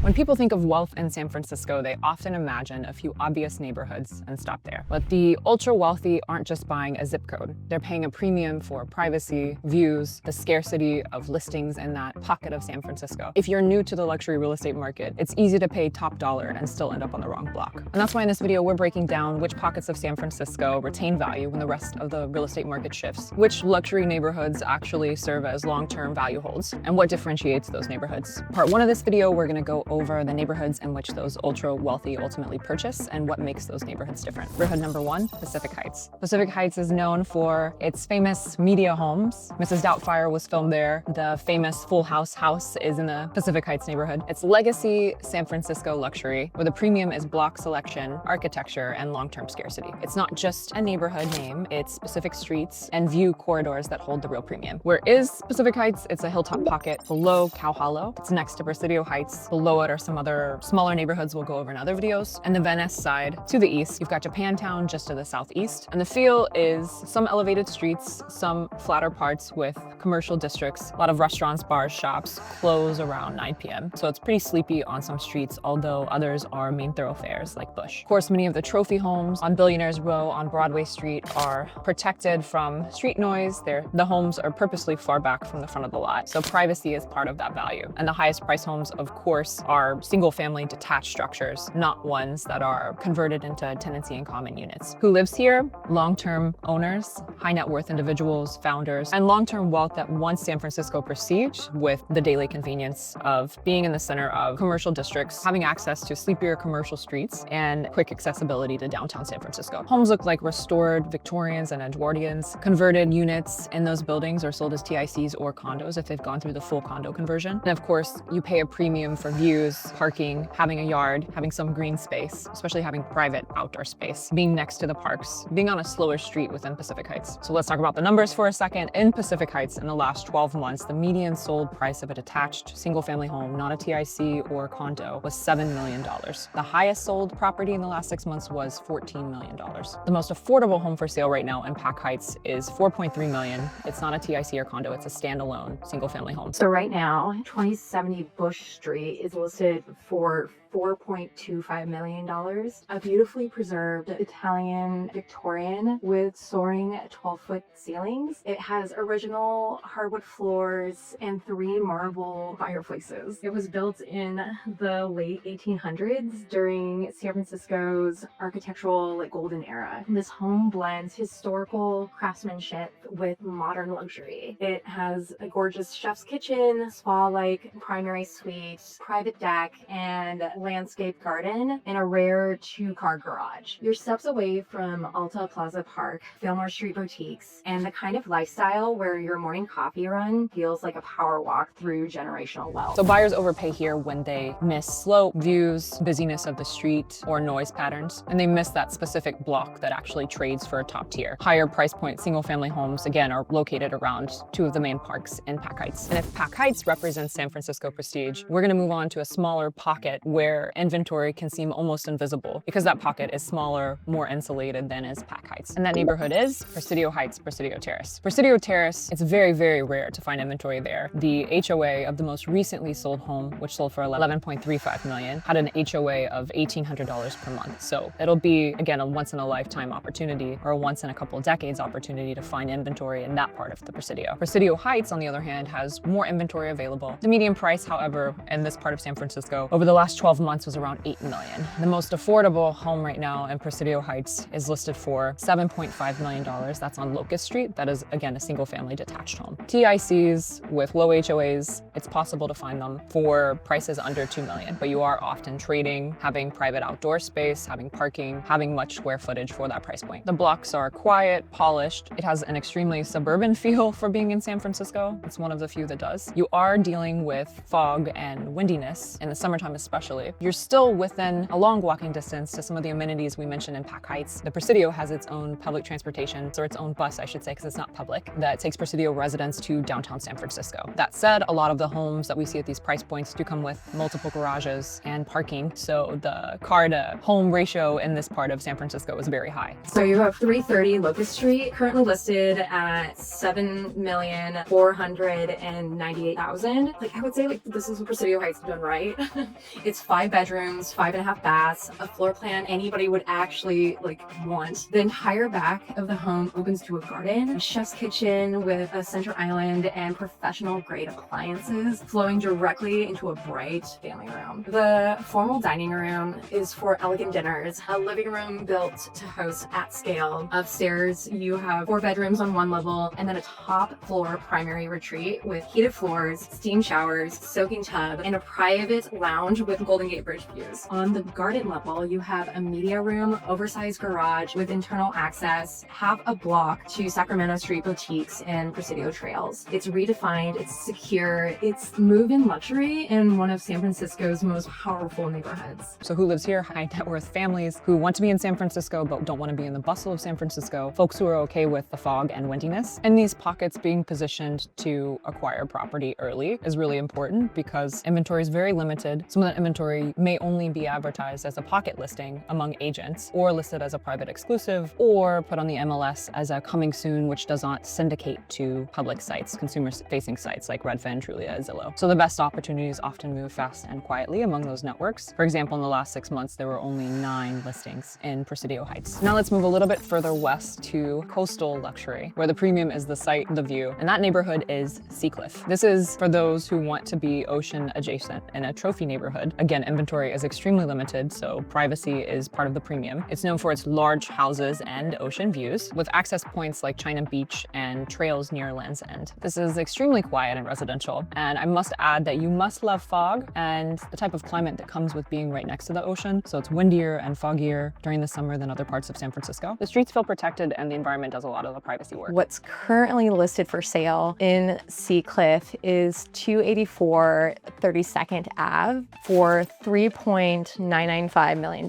When people think of wealth in San Francisco, they often imagine a few obvious neighborhoods and stop there. But the ultra wealthy aren't just buying a zip code. They're paying a premium for privacy, views, the scarcity of listings in that pocket of San Francisco. If you're new to the luxury real estate market, it's easy to pay top dollar and still end up on the wrong block. And that's why in this video, we're breaking down which pockets of San Francisco retain value when the rest of the real estate market shifts, which luxury neighborhoods actually serve as long-term value holds, and what differentiates those neighborhoods. Part one of this video, we're gonna go over the neighborhoods in which those ultra wealthy ultimately purchase and what makes those neighborhoods different. Neighborhood number one, Pacific Heights. Pacific Heights is known for its famous media homes. Mrs. Doubtfire was filmed there. The famous Full House house is in the Pacific Heights neighborhood. It's legacy San Francisco luxury, where the premium is block selection, architecture, and long-term scarcity. It's not just a neighborhood name, it's specific streets and view corridors that hold the real premium. Where is Pacific Heights? It's a hilltop pocket below Cow Hollow. It's next to Presidio Heights. Below it are some other smaller neighborhoods we'll go over in other videos. And the Venice side to the east, you've got Japantown just to the southeast. And the feel is some elevated streets, some flatter parts with commercial districts. A lot of restaurants, bars, shops close around 9 p.m. So it's pretty sleepy on some streets, although others are main thoroughfares like Bush. Of course, many of the trophy homes on Billionaires Row on Broadway Street are protected from street noise. The homes are purposely far back from the front of the lot. So privacy is part of that value. And the highest price homes, of course, are single family detached structures, not ones that are converted into tenancy in common units. Who lives here? Long-term owners, high net worth individuals, founders, and long-term wealth that wants San Francisco prestige with the daily convenience of being in the center of commercial districts, having access to sleepier commercial streets, and quick accessibility to downtown San Francisco. Homes look like restored Victorians and Edwardians. Converted units in those buildings are sold as TICs or condos if they've gone through the full condo conversion. And of course, you pay a premium for views, parking, having a yard, having some green space, especially having private outdoor space, being next to the parks, being on a slower street within Pacific Heights. So let's talk about the numbers for a second. In Pacific Heights, in the last 12 months, the median sold price of a detached single-family home, not a TIC or condo, was $7 million. The highest sold property in the last 6 months was $14 million. The most affordable home for sale right now in Pac Heights is $4.3 million. It's not a TIC or condo, it's a standalone single-family home. So right now, 2070 Bush Street is listed for $4.25 million. A beautifully preserved Italian Victorian with soaring 12-foot ceilings. It has original hardwood floors and 3 marble fireplaces. It was built in the late 1800s during San Francisco's architectural golden era. This home blends historical craftsmanship with modern luxury. It has a gorgeous chef's kitchen, spa-like primary suite, private deck, and landscape garden, and a rare 2-car garage. You're steps away from Alta Plaza Park, Fillmore Street boutiques, and the kind of lifestyle where your morning coffee run feels like a power walk through generational wealth. So buyers overpay here when they miss slope, views, busyness of the street, or noise patterns, and they miss that specific block that actually trades for a top tier. Higher price point single-family homes, again, are located around 2 of the main parks in Pac Heights. And if Pac Heights represents San Francisco prestige, we're gonna move on to a smaller pocket where inventory can seem almost invisible because that pocket is smaller, more insulated than is Pac Heights. And that neighborhood is Presidio Heights, Presidio Terrace. Presidio Terrace, it's very, very rare to find inventory there. The HOA of the most recently sold home, which sold for $11.35 million, had an HOA of $1,800 per month. So it'll be, again, a once in a lifetime opportunity or a once in a couple decades opportunity to find inventory in that part of the Presidio. Presidio Heights, on the other hand, has more inventory available. The median price, however, in this part of San Francisco over the last 12 months was around $8 million. The most affordable home right now in Presidio Heights is listed for $7.5 million. That's on Locust Street. That is, again, a single family detached home. TICs with low HOAs, it's possible to find them for prices under $2 million, but you are often trading, having private outdoor space, having parking, having much square footage for that price point. The blocks are quiet, polished. It has an extremely suburban feel for being in San Francisco. It's one of the few that does. You are dealing with fog and windiness in the summertime especially. You're still within a long walking distance to some of the amenities we mentioned in Pac Heights. The Presidio has its own public transportation, or its own bus, I should say, because it's not public, that takes Presidio residents to downtown San Francisco. That said, a lot of the homes that we see at these price points do come with multiple garages and parking, so the car to home ratio in this part of San Francisco is very high. So you have 330 Locust Street, currently listed at $7,498,000. I would say this is what Presidio Heights have done right. right? It's 5 bedrooms, 5.5 baths, a floor plan anybody would actually want. The entire back of the home opens to a garden, a chef's kitchen with a center island and professional grade appliances flowing directly into a bright family room. The formal dining room is for elegant dinners, a living room built to host at scale. Upstairs, you have 4 bedrooms on one level and then a top floor primary retreat with heated floors, steam showers, soaking tub, and a private lounge with Golden Gate Bridge views. On the garden level, you have a media room, oversized garage with internal access, half a block to Sacramento Street boutiques and Presidio trails. It's redefined, it's secure, it's move-in luxury in one of San Francisco's most powerful neighborhoods. So who lives here? High net worth families who want to be in San Francisco but don't want to be in the bustle of San Francisco, folks who are okay with the fog and windiness. And these pockets being positioned to acquire property early is really important because inventory is very limited. Some of that inventory may only be advertised as a pocket listing among agents or listed as a private exclusive or put on the MLS as a coming soon, which does not syndicate to public sites, consumer-facing sites like Redfin, Trulia, Zillow. So the best opportunities often move fast and quietly among those networks. For example, in the last 6 months, there were only 9 listings in Presidio Heights. Now let's move a little bit further west to coastal luxury, where the premium is the sight, the view, and that neighborhood is Seacliff. This is for those who want to be ocean adjacent in a trophy neighborhood. Again, inventory is extremely limited, so privacy is part of the premium. It's known for its large houses and ocean views, with access points like China Beach and trails near Land's End. This is extremely quiet and residential, and I must add that you must love fog and the type of climate that comes with being right next to the ocean, so it's windier and foggier during the summer than other parts of San Francisco. The streets feel protected and the environment does a lot of the privacy work. What's currently listed for sale in Seacliff is 284 32nd Ave for $3.995 million.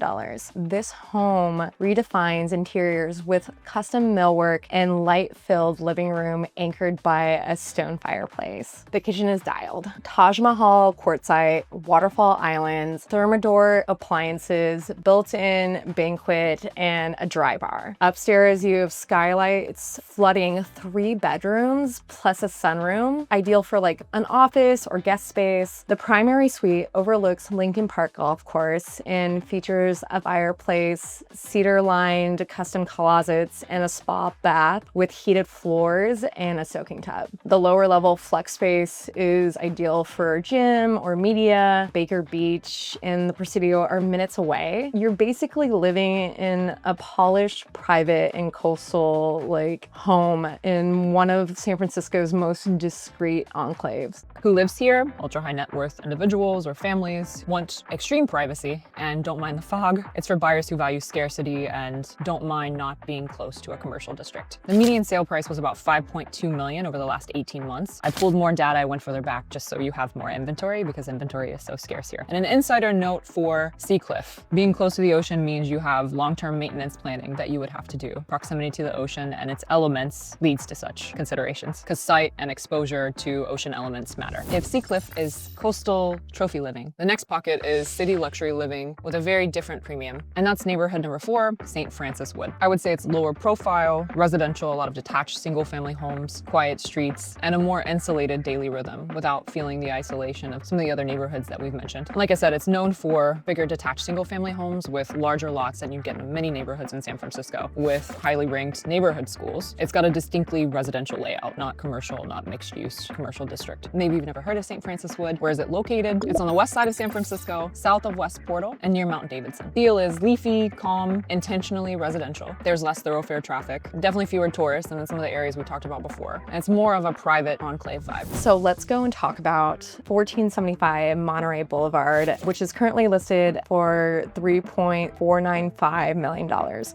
This home redefines interiors with custom millwork and light-filled living room anchored by a stone fireplace. The kitchen is dialed. Taj Mahal quartzite, waterfall islands, Thermador appliances, built-in banquet, and a dry bar. Upstairs, you have skylights flooding 3 bedrooms plus a sunroom, ideal for an office or guest space. The primary suite overlooks Lincoln Park Golf Course and features a fireplace, cedar-lined custom closets, and a spa bath with heated floors and a soaking tub. The lower level flex space is ideal for gym or media. Baker Beach and the Presidio are minutes away. You're basically living in a polished, private, and coastal home in one of San Francisco's most discreet enclaves. Who lives here? Ultra high net worth individuals or families want extreme privacy and don't mind the fog. It's for buyers who value scarcity and don't mind not being close to a commercial district. The median sale price was about $5.2 million over the last 18 months. I pulled more data, I went further back just so you have more inventory because inventory is so scarce here. And an insider note for Seacliff, being close to the ocean means you have long-term maintenance planning that you would have to do. Proximity to the ocean and its elements leads to such considerations because sight and exposure to ocean elements matter. If Seacliff is coastal trophy living, the next pocket is city luxury living with a very different premium, and that's neighborhood number 4, St. Francis Wood. I would say it's lower profile, residential, a lot of detached single-family homes, quiet streets, and a more insulated daily rhythm without feeling the isolation of some of the other neighborhoods that we've mentioned. Like I said, it's known for bigger detached single-family homes with larger lots than you get in many neighborhoods in San Francisco, with highly ranked neighborhood schools. It's got a distinctly residential layout, not commercial, not mixed-use commercial district. Maybe you've never heard of St. Francis Wood. Where is it located? It's on the west side of San Francisco, south of West Portal, and near Mount Davidson. Feel is leafy, calm, intentionally residential. There's less thoroughfare traffic, definitely fewer tourists than in some of the areas we talked about before. And it's more of a private enclave vibe. So let's go and talk about 1475 Monterey Boulevard, which is currently listed for $3.495 million.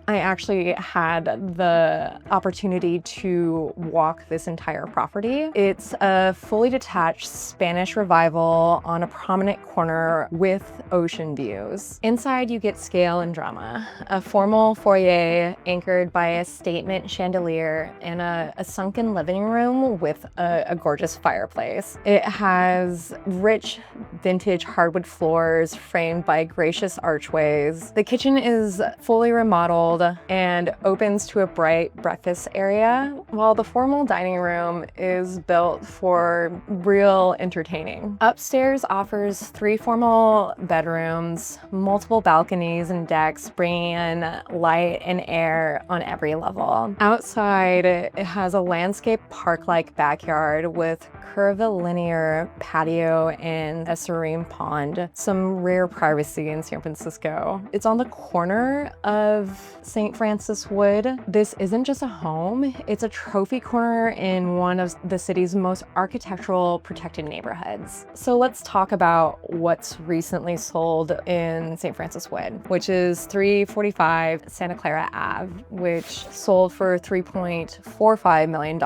I actually had the opportunity to walk this entire property. It's a fully detached Spanish revival on a prominent corner with ocean views. Inside, you get scale and drama. A formal foyer anchored by a statement chandelier and a sunken living room with a gorgeous fireplace. It has rich vintage hardwood floors framed by gracious archways. The kitchen is fully remodeled and opens to a bright breakfast area, while the formal dining room is built for real entertaining. Upstairs offers 3 formal bedrooms, multiple balconies and decks, bringing in light and air on every level. Outside, it has a landscape park-like backyard with curvilinear patio and a serene pond, some rare privacy in San Francisco. It's on the corner of St. Francis Wood. This isn't just a home, it's a trophy corner in one of the city's most architectural protected neighborhoods. So let's talk about what's recently sold in St. Francis Wood, which is 345 Santa Clara Ave, which sold for $3.45 million.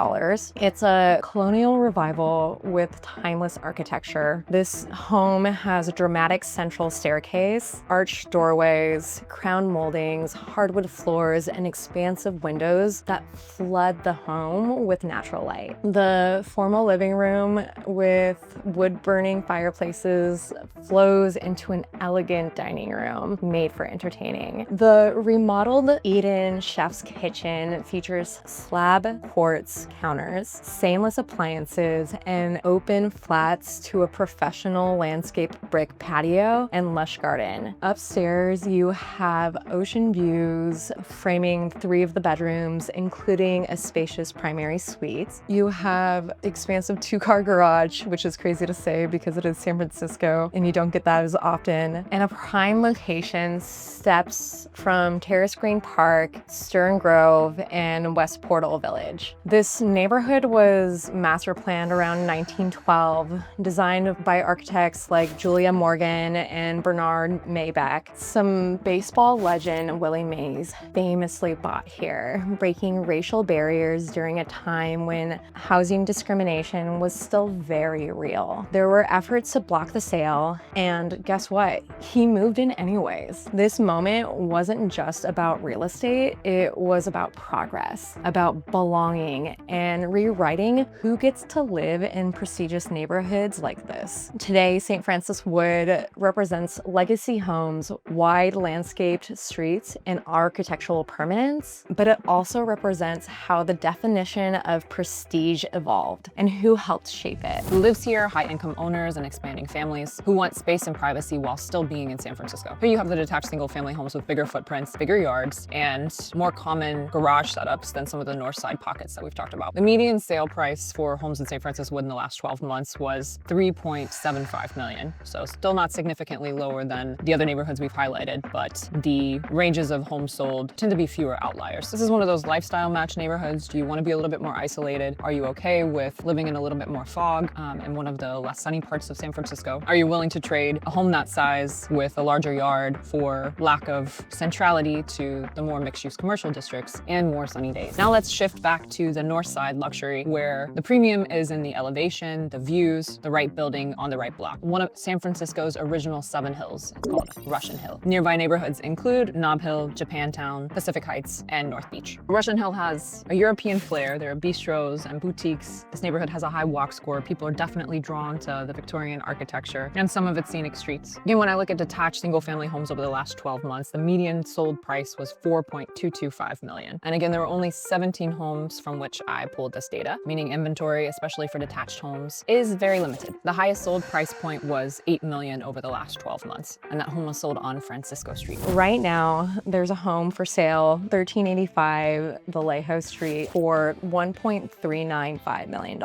It's a colonial revival with timeless architecture. This home has a dramatic central staircase, arched doorways, crown moldings, hardwood floors, and expansive windows that flood the home with natural light. The formal living room with wood-burning fireplaces flows into an elegant dining room made for entertaining. The remodeled Eden Chef's Kitchen features slab quartz counters, stainless appliances, and open flats to a professional landscape brick patio and lush garden. Upstairs, you have ocean views framing 3 of the bedrooms, including a spacious primary suite. You have expansive 2-car garage, which is crazy to say because it is San Francisco and you don't get that as often, and a prime location steps from Terrace Green Park, Stern Grove, and West Portal Village. This neighborhood was master planned around 1912, designed by architects like Julia Morgan and Bernard Maybeck. Some baseball legend Willie Mays famously bought here, breaking racial barriers during a time when housing discrimination was still very real. There were efforts to block the sale, and guess what? He moved in anyways. This moment wasn't just about real estate, it was about progress, about belonging, and rewriting who gets to live in prestigious neighborhoods like this. Today, St. Francis Wood represents legacy homes, wide landscaped streets, and architectural permanence, but it also represents how the definition of prestige evolved and who helped shape it. Who lives here? High-income owners and expanding families who want space and privacy while still being in San Francisco. Here you have the detached single-family homes with bigger footprints, bigger yards, and more common garage setups than some of the north side pockets that we've talked about. The median sale price for homes in St. Francis Wood in the last 12 months was $3.75 million. So still not significantly lower than the other neighborhoods we've highlighted, but the ranges of homes sold tend to be fewer outliers. This is one of those lifestyle match neighborhoods. Do you want to be a little bit more isolated? Are you okay with living in a little bit more fog in one of the less sunny parts of San Francisco? Are you willing to trade a home that size with a larger yard for lack of centrality to the more mixed-use commercial districts and more sunny days? Now let's shift back to the north side luxury, where the premium is in the elevation, the views, the right building on the right block. One of San Francisco's original 7 hills. It's called Russian Hill. Nearby neighborhoods include Nob Hill, Japantown, Pacific Heights, and North Beach. Russian Hill has a European flair. There are bistros and boutiques. This neighborhood has a high walk score. People are definitely drawn to the Victorian architecture and some of its scenic streets. Again, when I look at detached single-family homes over the last 12 months, the median sold price was $4.225 million. And again, there were only 17 homes from which I pulled this data, meaning inventory, especially for detached homes, is very limited. The highest sold price point was $8 million over the last 12 months, and that home was sold on Francisco Street. Right now, there's a home for sale, 1385 Vallejo Street, for $1.395 million.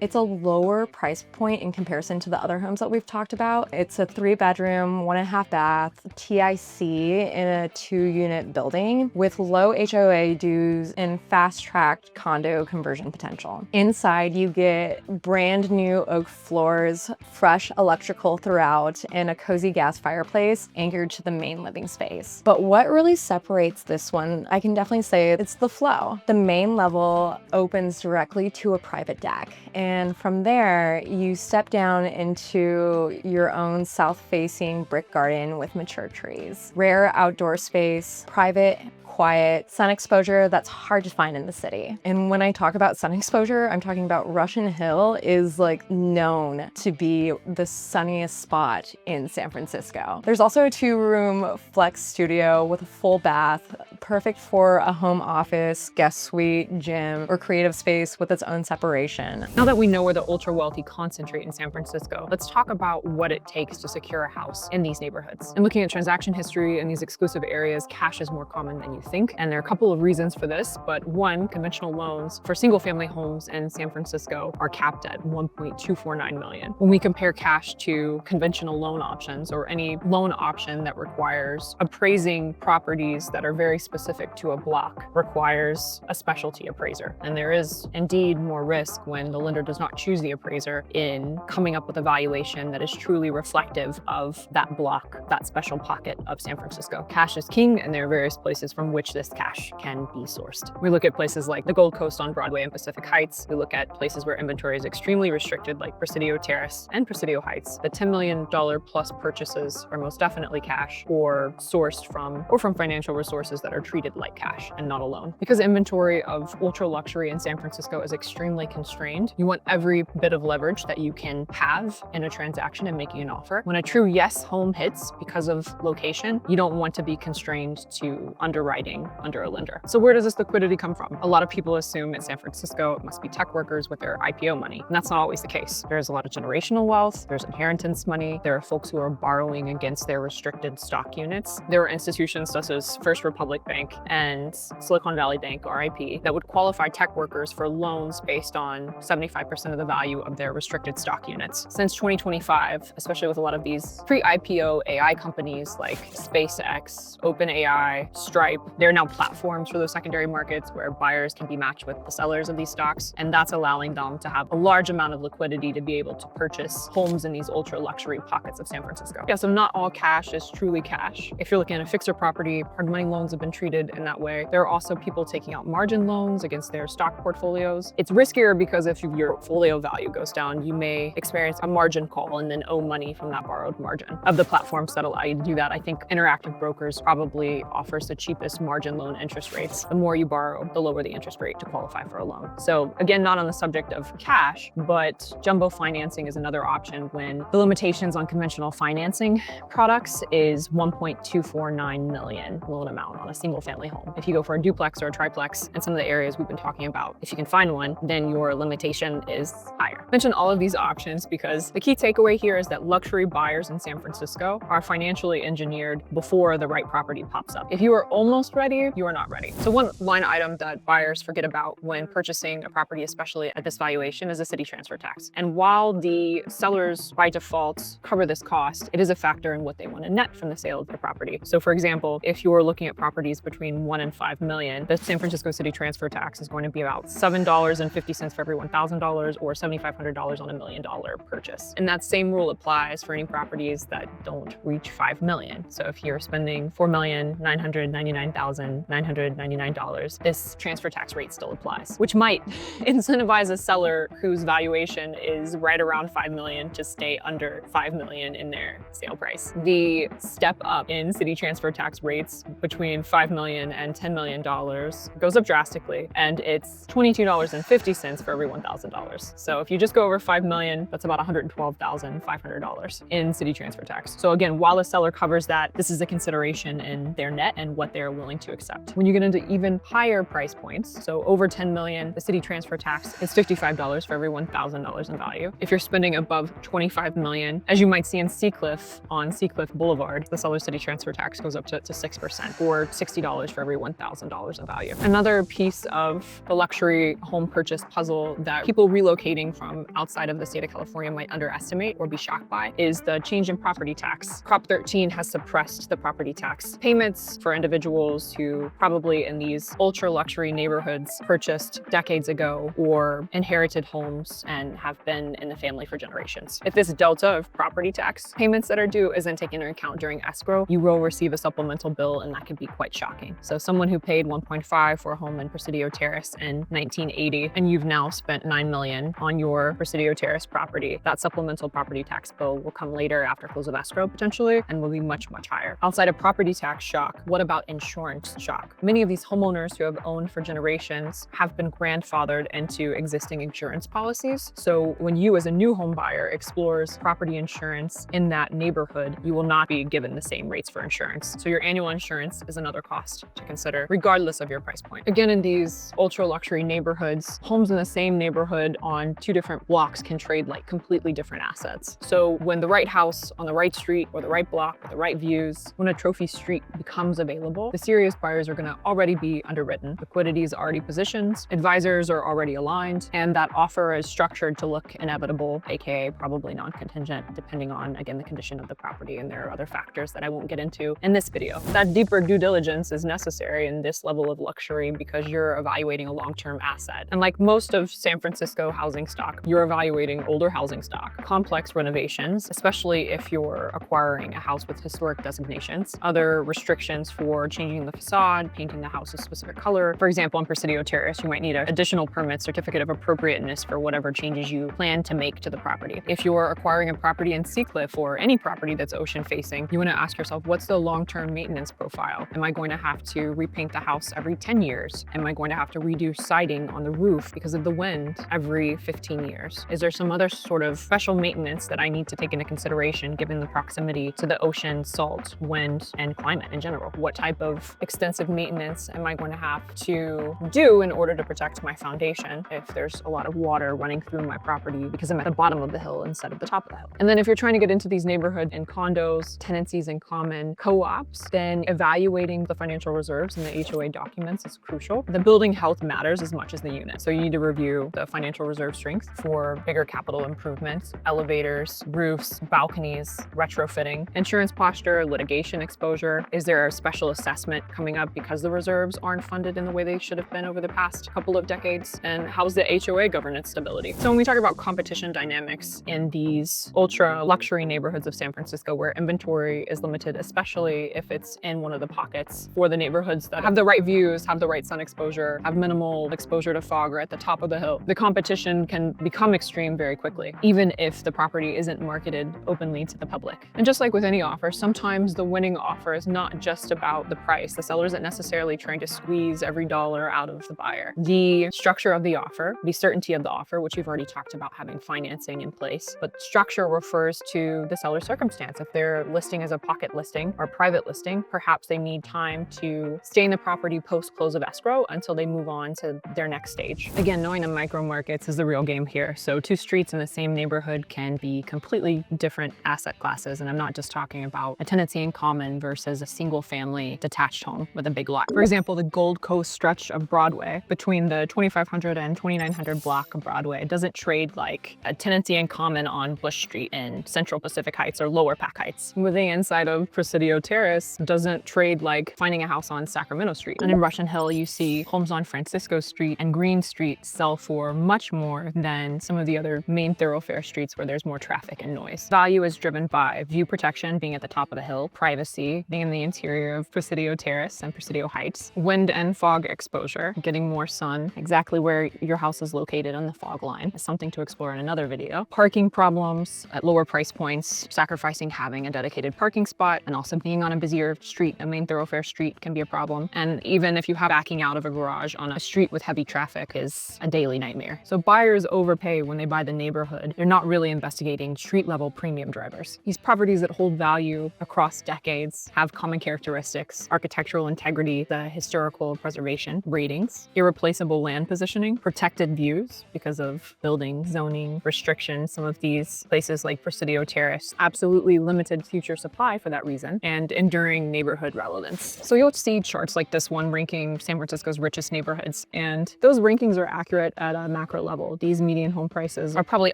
It's a lower price point in comparison to the other homes that we've talked about. It's a 3-bedroom, 1.5 bath, TIC in a 2-unit building with low HOA dues and fast-tracked condo conversion potential. Inside, you get brand new oak floors, fresh electrical throughout, and a cozy gas fireplace anchored to the main living space. But what really separates this one, I can definitely say it's the flow. The main level opens directly to a private deck, and from there, you step down into your own south-facing brick garden with mature trees. Rare outdoor space, private, quiet, sun exposure that's hard to find in the city. And when I talk about sun exposure, I'm talking about Russian Hill is like known to be the sunniest spot in San Francisco. There's also a 2-room flex studio with a full bath, perfect for a home office, guest suite, gym, or creative space with its own separation. Now that we know where the ultra-wealthy concentrate in San Francisco, let's let's talk about what it takes to secure a house in these neighborhoods. And looking at transaction history in these exclusive areas, cash is more common than you think. And there are a couple of reasons for this, but one, conventional loans for single family homes in San Francisco are capped at $1.249 million. When we compare cash to conventional loan options or any loan option that requires appraising properties that are very specific to a block, requires a specialty appraiser. And there is indeed more risk when the lender does not choose the appraiser in coming up with a valuation that is truly reflective of that block, that special pocket of San Francisco. Cash is king, and there are various places from which this cash can be sourced. We look at places like the Gold Coast on Broadway and Pacific Heights. We look at places where inventory is extremely restricted, like Presidio Terrace and Presidio Heights. The $10 million plus purchases are most definitely cash or sourced from financial resources that are treated like cash and not a loan. Because inventory of ultra luxury in San Francisco is extremely constrained, you want every bit of leverage that you can have in a transaction and making an offer. When a true yes home hits because of location, you don't want to be constrained to underwriting under a lender. So where does this liquidity come from? A lot of people assume in San Francisco it must be tech workers with their IPO money, and that's not always the case. There's a lot of generational wealth, there's inheritance money, there are folks who are borrowing against their restricted stock units. There are institutions such as First Republic Bank and Silicon Valley Bank, RIP, that would qualify tech workers for loans based on 75% of the value of their restricted stock units. Since 2025, especially with a lot of these pre-IPO AI companies like SpaceX, OpenAI, Stripe, they're now platforms for those secondary markets where buyers can be matched with the sellers of these stocks, and that's allowing them to have a large amount of liquidity to be able to purchase homes in these ultra luxury pockets of San Francisco. Yeah, so not all cash is truly cash. If you're looking at a fixer property, hard money loans have been treated in that way. There are also people taking out margin loans against their stock portfolios. It's riskier because if your portfolio value goes down, you may experience a margin call and then owe money from that borrowed margin. Of the platforms that allow you to do that, I think Interactive Brokers probably offers the cheapest margin loan interest rates. The more you borrow, the lower the interest rate to qualify for a loan. So again, not on the subject of cash, but jumbo financing is another option when the limitations on conventional financing products is $1.249 million loan amount on a single family home. If you go for a duplex or a triplex in some of the areas we've been talking about, if you can find one, then your limitation is higher. I mention all of these options because the key takeaway here is that luxury buyers in San Francisco are financially engineered before the right property pops up. If you are almost ready, you are not ready. So one line item that buyers forget about when purchasing a property, especially at this valuation, is the city transfer tax. And while the sellers by default cover this cost, it is a factor in what they want to net from the sale of the property. So for example, if you're looking at properties between 1 and 5 million, the San Francisco city transfer tax is going to be about $7.50 for every $1,000 or $7,500 on $1 million purchase. And that same rule applies for any properties that don't reach 5 million. So if you're spending $4,999,999, this transfer tax rate still applies, which might incentivize a seller whose valuation is right around 5 million to stay under 5 million in their sale price. The step up in city transfer tax rates between 5 million and $10 million goes up drastically, and it's $22.50 for every $1,000. So if you just go over 5 million, that's about $112,500 in city transfer tax. So again, while a seller covers that, this is a consideration in their net and what they're willing to accept. When you get into even higher price points, so over 10 million, the city transfer tax is $55 for every $1,000 in value. If you're spending above 25 million, as you might see in Seacliff on Seacliff Boulevard, the seller city transfer tax goes up to 6% or $60 for every $1,000 in value. Another piece of the luxury home purchase puzzle that people relocating from outside of the state of California might underestimate or be shocked by is the change in property tax. Prop 13 has suppressed the property tax payments for individuals who probably in these ultra luxury neighborhoods purchased decades ago or inherited homes and have been in the family for generations. If this delta of property tax payments that are due isn't taken into account during escrow, you will receive a supplemental bill, and that can be quite shocking. So someone who paid 1.5 for a home in Presidio Terrace in 1980, and you've now spent 9 million on your Presidio Terrace property, that supplemental property tax bill will come later after close of escrow potentially, and will be much, much higher. Outside of property tax shock, what about insurance shock? Many of these homeowners who have owned for generations have been grandfathered into existing insurance policies. So when you as a new home buyer explores property insurance in that neighborhood, you will not be given the same rates for insurance. So your annual insurance is another cost to consider, regardless of your price point. Again, in these ultra luxury neighborhoods, homes in the same neighborhood on two different blocks can trade like completely different different assets. So when the right house on the right street or the right block with the right views, when a trophy street becomes available, the serious buyers are going to already be underwritten. Liquidity is already positioned, advisors are already aligned, and that offer is structured to look inevitable, aka probably non-contingent, depending on, again, the condition of the property, and there are other factors that I won't get into in this video. That deeper due diligence is necessary in this level of luxury because you're evaluating a long-term asset. And like most of San Francisco housing stock, you're evaluating older housing stock, complex renovations, especially if you're acquiring a house with historic designations, other restrictions for changing the facade, painting the house a specific color. For example, on Presidio Terrace, you might need an additional permit, certificate of appropriateness for whatever changes you plan to make to the property. If you're acquiring a property in Seacliff or any property that's ocean facing, you want to ask yourself, what's the long-term maintenance profile? Am I going to have to repaint the house every 10 years? Am I going to have to redo siding on the roof because of the wind every 15 years? Is there some other sort of special maintenance that I need to take into consideration given the proximity to the ocean, salt, wind, and climate in general? What type of extensive maintenance am I going to have to do in order to protect my foundation if there's a lot of water running through my property because I'm at the bottom of the hill instead of the top of the hill? And then if you're trying to get into these neighborhood and condos, tenancies in common, co-ops, then evaluating the financial reserves in the HOA documents is crucial. The building health matters as much as the unit. So you need to review the financial reserve strength for bigger capital improvements, elevators, roofs, balconies, retrofitting, insurance posture, litigation exposure. Is there a special assessment coming up because the reserves aren't funded in the way they should have been over the past couple of decades? And how's the HOA governance stability? So when we talk about competition dynamics in these ultra luxury neighborhoods of San Francisco where inventory is limited, especially if it's in one of the pockets for the neighborhoods that have the right views, have the right sun exposure, have minimal exposure to fog, or at the top of the hill, the competition can become extreme very quickly, even if the property isn't marketed openly to the public. And just like with any offer, sometimes the winning offer is not just about the price. The seller isn't necessarily trying to squeeze every dollar out of the buyer. The structure of the offer, the certainty of the offer, which we've already talked about having financing in place, but structure refers to the seller's circumstance. If they're listing as a pocket listing or private listing, perhaps they need time to stay in the property post close of escrow until they move on to their next stage. Again, knowing the micro markets is the real game here. So two streets in the same neighborhood can be completely different asset classes. And I'm not just talking about a tenancy in common versus a single family detached home with a big lot. For example, the Gold Coast stretch of Broadway between the 2500 and 2900 block of Broadway doesn't trade like a tenancy in common on Bush Street in Central Pacific Heights or Lower Pack Heights. Moving inside of Presidio Terrace doesn't trade like finding a house on Sacramento Street. And in Russian Hill, you see homes on Francisco Street and Green Street sell for much more than some of the other main thoroughfare streets where there's more traffic and noise. Value is driven by view protection, being at the top of the hill, privacy, being in the interior of Presidio Terrace and Presidio Heights, wind and fog exposure, getting more sun, exactly where your house is located on the fog line is something to explore in another video. Parking problems at lower price points, sacrificing having a dedicated parking spot, and also being on a busier street, a main thoroughfare street can be a problem. And even if you have backing out of a garage on a street with heavy traffic is a daily nightmare. So buyers overpay when they buy the neighborhood. They're not really investigating street level premium drivers. These properties that hold value across decades have common characteristics: architectural integrity, the historical preservation, ratings, irreplaceable land positioning, protected views because of building, zoning, restrictions. Some of these places like Presidio Terrace, absolutely limited future supply for that reason, and enduring neighborhood relevance. So you'll see charts like this one ranking San Francisco's richest neighborhoods, and those rankings are accurate at a macro level. These median home prices are probably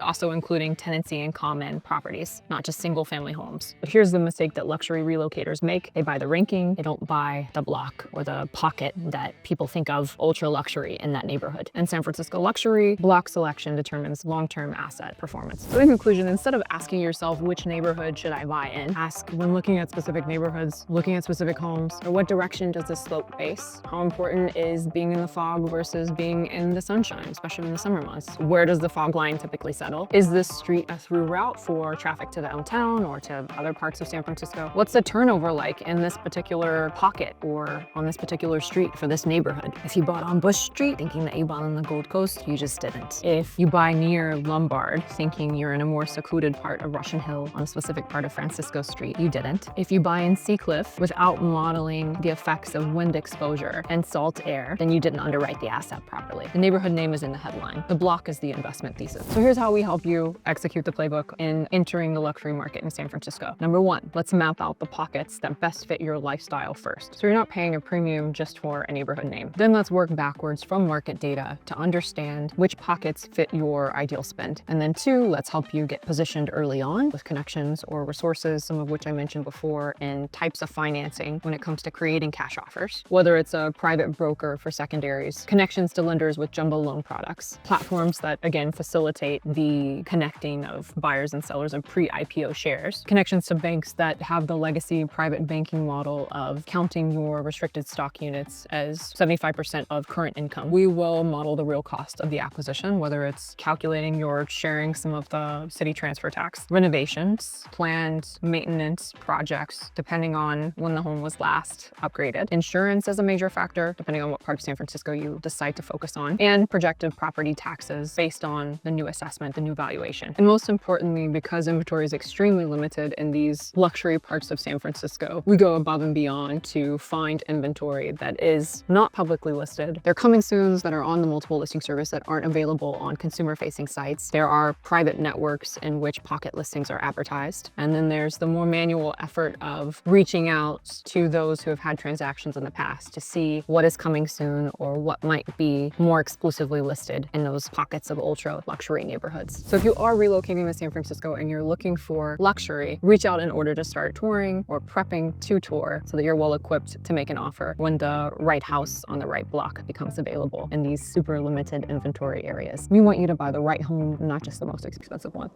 also including tenancy in common properties, not just single family homes. But here's the mistake that luxury relocators make. They buy the ranking, they don't buy the block or the pocket that people think of ultra luxury in that neighborhood. In San Francisco luxury, block selection determines long-term asset performance. So in conclusion, instead of asking yourself which neighborhood should I buy in, ask, when looking at specific neighborhoods, looking at specific homes, or what direction does the slope face? How important is being in the fog versus being in the sunshine, especially in the summer months? Where does the fog line typically settle? Is this street a through route for traffic to downtown or to other parts of San Francisco? What's the turnover like in this particular pocket or on this particular street for this neighborhood? If you bought on Bush Street thinking that you bought on the Gold Coast, you just didn't. If you buy near Lombard thinking you're in a more secluded part of Russian Hill on a specific part of Francisco Street, you didn't. If you buy in Seacliff without modeling the effects of wind exposure and salt air, then you didn't underwrite the asset properly. The neighborhood name is in the headline. The block is the investment thesis. So here's how we help you execute the playbook in entering the luxury market in San Francisco. Number one, let's map out the pockets that best fit your lifestyle first, so you're not paying a premium just for a neighborhood name. Then let's work backwards from market data to understand which pockets fit your ideal spend. And then two, let's help you get positioned early on with connections or resources, some of which I mentioned before, and types of financing when it comes to creating cash offers, whether it's a private broker for secondaries, connections to lenders with jumbo loan products, platforms that again facilitate the connecting of buyers and sellers of pre-IPO shares, connections to banks that have the legacy private banking model of counting your restricted stock units as 75% of current income. We will model the real cost of the acquisition, whether it's calculating your sharing some of the city transfer tax, renovations, planned maintenance projects, depending on when the home was last upgraded, insurance is a major factor, depending on what part of San Francisco you decide to focus on, and projected property taxes based on the new assessment, the new valuation. And most importantly, because inventory is extremely limited in these luxury parts of San Francisco, we go above and beyond to find inventory that is not publicly listed. There are coming soons that are on the multiple listing service that aren't available on consumer-facing sites. There are private networks in which pocket listings are advertised. And then there's the more manual effort of reaching out to those who have had transactions in the past to see what is coming soon or what might be more exclusively listed in those pockets of ultra luxury neighborhoods. So if you are relocating to San Francisco and you're looking for luxury, reach out in order to start touring or prepping to tour so that you're well equipped to make an offer when the right house on the right block becomes available in these super limited inventory areas. We want you to buy the right home, not just the most expensive one.